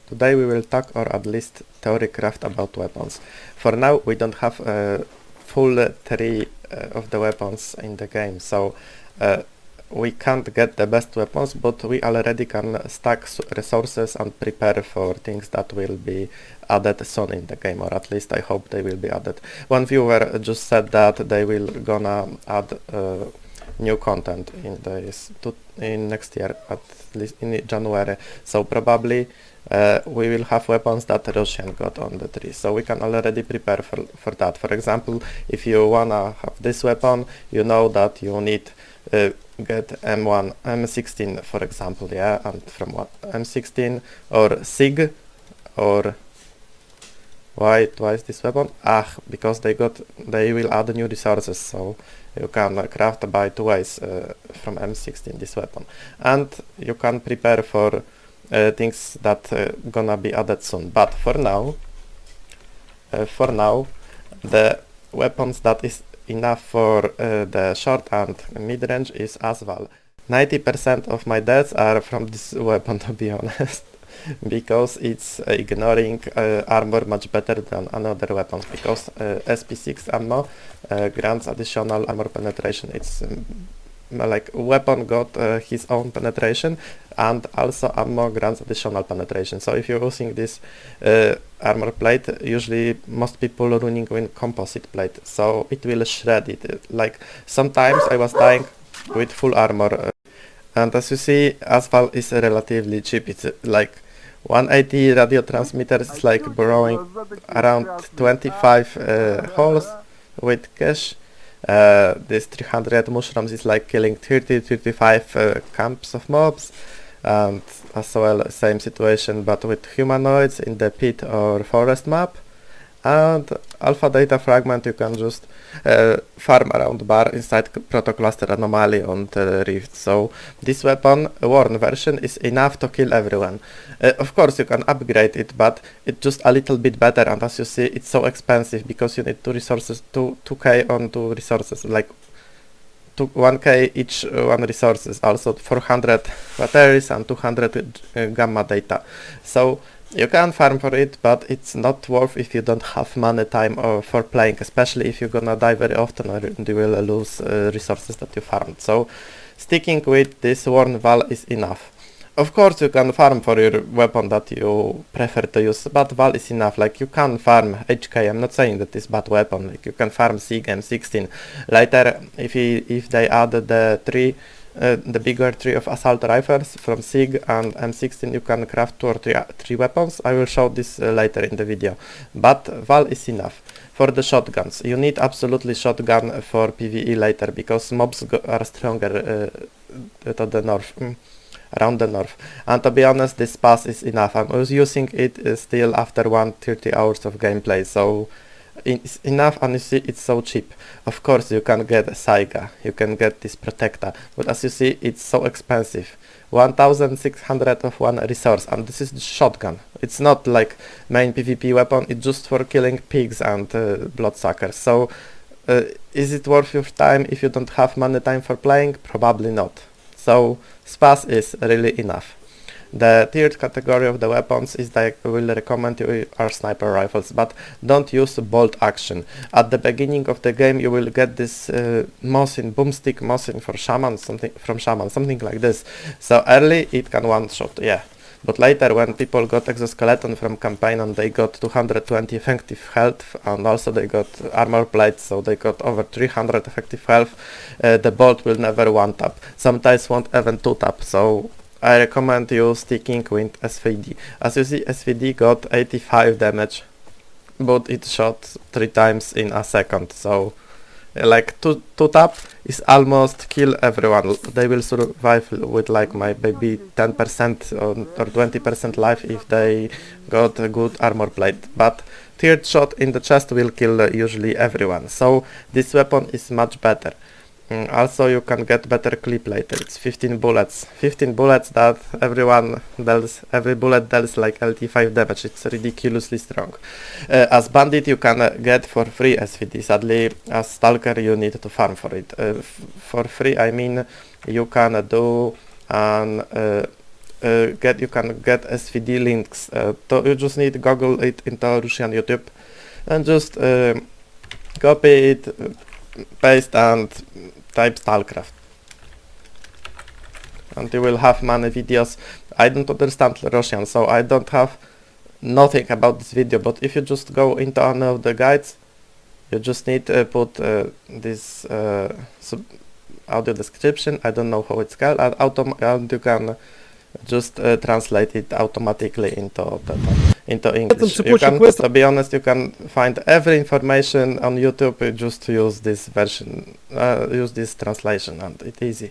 Today we will talk, or at least theorycraft, about weapons. For now we don't have a full tree of the weapons in the game, so we can't get the best weapons, but we already can stack resources and prepare for things that will be added soon in the game, or at least I hope they will be added. One viewer just said that they will gonna add new content in next year, at least in January, so probably we will have weapons that Russian got on the tree, so we can already prepare for that. For example, if you wanna have this weapon, you know that you need get M1, M16 for example, yeah, and from what, M16 or SIG, or why twice this weapon? Because they will add new resources, so you can craft by two ways from M16 this weapon, and you can prepare for things that gonna be added soon. But for now, the weapons that is enough for the short and mid-range is Asval. 90% of my deaths are from this weapon, to be honest, because it's ignoring armor much better than another weapons, because SP6 ammo grants additional armor penetration. It's like weapon got his own penetration, and also ammo grants additional penetration. So if you're using this armor plate, usually most people are running with composite plate, so it will shred it. Like sometimes I was dying with full armor, and as you see, Asphalt is relatively cheap. It's like 180 radio transmitters is like borrowing around 25 holes with cash. This 300 mushrooms is like killing 30-35 camps of mobs, and as well same situation but with humanoids in the pit or forest map. And alpha data fragment, you can just farm around bar inside protocluster anomaly on the rift. So this weapon, worn version, is enough to kill everyone. Of course you can upgrade it, but it's just a little bit better, and as you see it's so expensive because you need 2k on 2 resources, like 1k each one resources, also 400 batteries and 200 gamma data. So you can farm for it, but it's not worth if you don't have money time for playing, especially if you're gonna die very often or you will lose resources that you farmed. So sticking with this worn Val is enough. Of course you can farm for your weapon that you prefer to use, but Val is enough. Like you can farm HK, I'm not saying that it's bad weapon, like you can farm SIG M16. Later if they add the bigger tree of assault rifles from SIG and M16, you can craft 2 or 3 weapons. I will show this later in the video, but Val is enough. For the shotguns, you need absolutely shotgun for PvE later, because mobs are stronger to the north, around the north, and to be honest this pass is enough. I was using it still after 130 hours of gameplay, so it's enough, and you see it's so cheap. Of course you can get a Saiga, you can get this Protecta, but as you see it's so expensive. 1600 of one resource, and this is the shotgun. It's not like main PvP weapon, it's just for killing pigs and bloodsuckers. So is it worth your time if you don't have money time for playing? Probably not. So spas is really enough. The third category of the weapons is that I will recommend you are sniper rifles, but don't use bolt action. At the beginning of the game you will get this Mosin, boomstick Mosin for shaman, something like this. So early it can one shot, yeah. But later when people got exoskeleton from campaign and they got 220 effective health, and also they got armor plates, so they got over 300 effective health, the bolt will never one tap, sometimes won't even 2 tap. So I recommend you sticking with SVD. As you see, SVD got 85 damage, but it shot 3 times in a second, so like 2 tap is almost kill everyone. They will survive with like maybe 10% or 20% life if they got a good armor plate, but third shot in the chest will kill usually everyone, so this weapon is much better. Also you can get better clip later. It's 15 bullets that every bullet deals like LT5 damage. It's ridiculously strong. As bandit you can get for free SVD. Sadly as stalker you need to farm for it. For free I mean you can do an you can get SVD links. You just need to Google it into Russian YouTube and just copy it, paste and type STALCRAFT. And you will have many videos. I don't understand Russian, so I don't have nothing about this video, but if you just go into one of the guides, you just need to put this audio description, I don't know how it's called, and you can just translate it automatically into English. You can, to be honest, you can find every information on YouTube, just use this version, use this translation, and it's easy.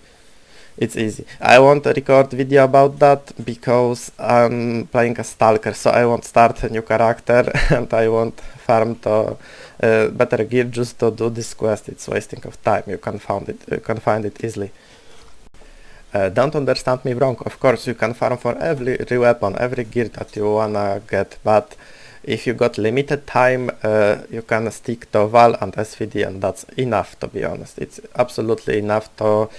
It's easy. I want to record video about that because I'm playing a stalker, so I want to start a new character and I want farm to better gear just to do this quest. It's wasting of time. You can find it easily. Don't understand me wrong. Of course, you can farm for every weapon, every gear that you wanna get, but if you got limited time, you can stick to Val and SVD, and that's enough, to be honest. It's absolutely enough to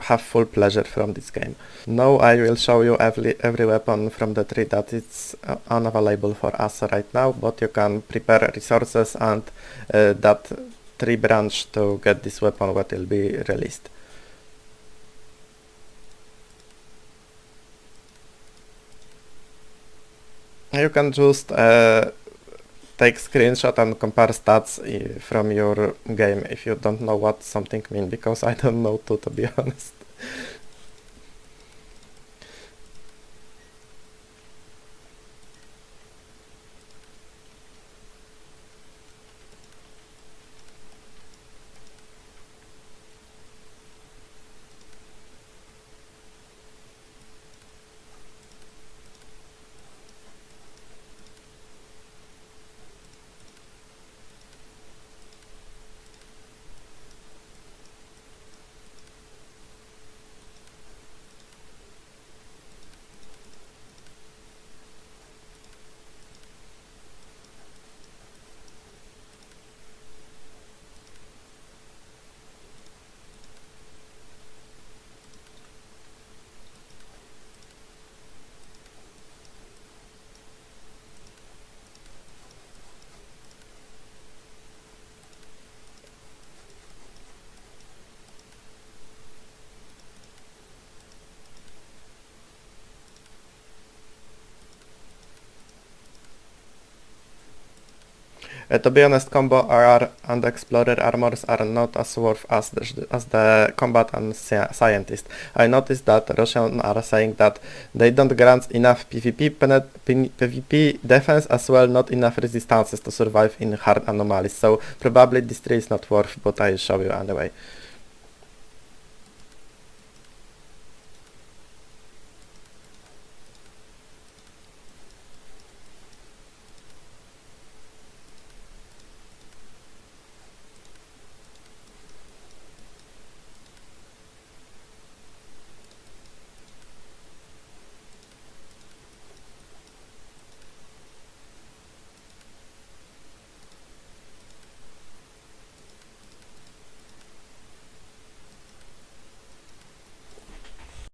have full pleasure from this game. Now I will show you every weapon from the tree that is unavailable for us right now, but you can prepare resources and that tree branch to get this weapon what will be released. You can just take screenshot and compare stats from your game if you don't know what something means, because I don't know too, to be honest. To be honest, combo RR and Explorer armors are not as worth as the combat and scientist. I noticed that Russians are saying that they don't grant enough PvP defense, as well not enough resistances to survive in hard anomalies, so probably this tree is not worth, but I'll show you anyway.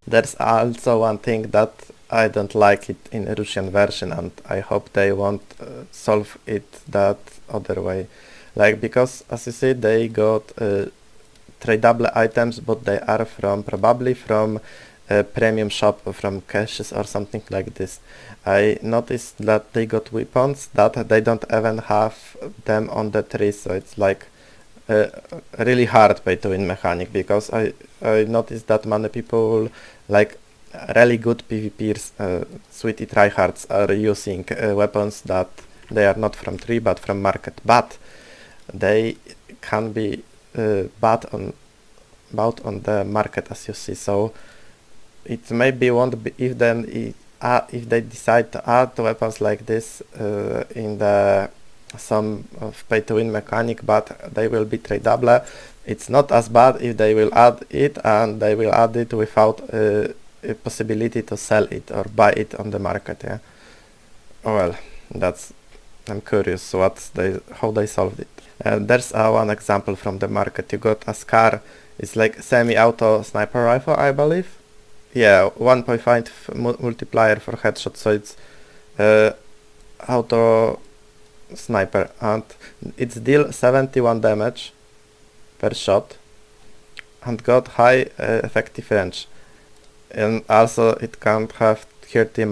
There's also one thing that I don't like it in Russian version, and I hope they won't solve it that other way. Like, because as you see, they got tradable items, but they are probably from a premium shop, from caches or something like this. I noticed that they got weapons that they don't even have them on the tree, so it's like really hard pay to win mechanic, because I noticed that many people, like really good PvPers, sweetie tryhards, are using weapons that they are not from tree but from market, but they can be bought on the market, as you see. So it maybe won't be if they decide to add weapons like this in the some of pay to win mechanic, but they will be tradable. It's not as bad if they will add it, and they will add it without a possibility to sell it or buy it on the market. Yeah. Well, I'm curious how they solved it. There's one example from the market. You got a SCAR. It's like semi-auto sniper rifle, I believe. yeah, 1.5 multiplier for headshot, so it's auto sniper, and it's deal 71 damage per shot and got high effective range, and also it can't have 30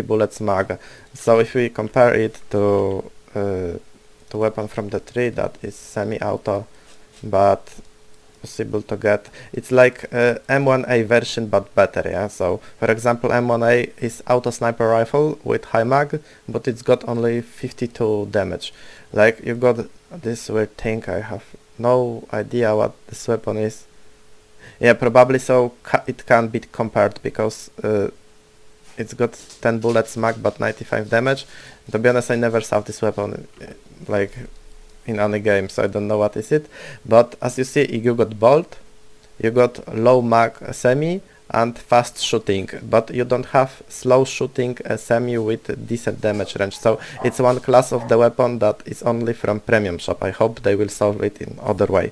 bullets mag. So if we compare it to the weapon from the tree that is semi-auto but possible to get, it's like M1A version but better, yeah. So for example, M1A is auto sniper rifle with high mag, but it's got only 52 damage. Like, you got this weird thing, I have no idea what this weapon is. Yeah, probably so it can't be compared because it's got 10 bullets mag but 95 damage. To be honest, I never saw this weapon like in any game, so I don't know what is it. But as you see, you got bolt, you got low mag semi and fast shooting, but you don't have slow shooting semi with decent damage range. So it's one class of the weapon that is only from premium shop. I hope they will solve it in other way.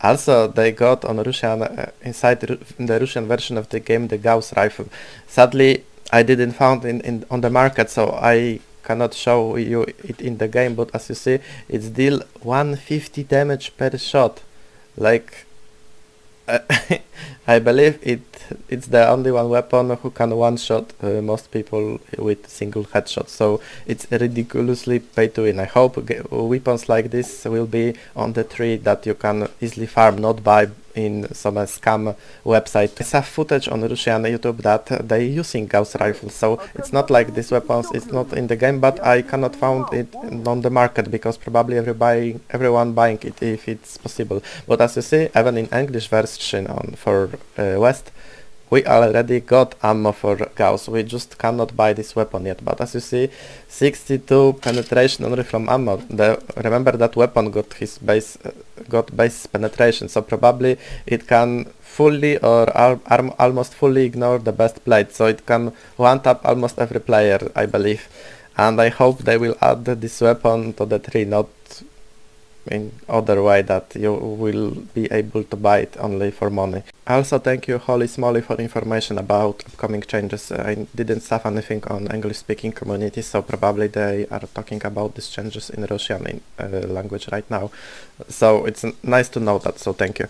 Also, they got on Russian inside the Russian version of the game the Gauss rifle. Sadly, I didn't found on the market, so I cannot show you it in the game. But as you see, it's deal 150 damage per shot. Like, I believe it's the only one weapon who can one shot most people with single headshot. So it's ridiculously pay to win. I hope weapons like this will be on the tree that you can easily farm, not buy in some scam website. I saw footage on Russian YouTube that they using Gauss rifles, so it's not like these weapons, it's not in the game, but I cannot found it on the market because probably everyone buying it if it's possible. But as you see, even in English version for West, we already got ammo for Gauss. We just cannot buy this weapon yet. But as you see, 62 penetration only from ammo. Remember that weapon got his base penetration, so probably it can fully or almost fully ignore the best plate. So it can one tap almost every player, I believe. And I hope they will add this weapon to the tree, not in other way that you will be able to buy it only for money. Also, thank you Holy Smoly for information about upcoming changes. I didn't have anything on English speaking community, so probably they are talking about these changes in Russian language right now. So it's nice to know that, so thank you.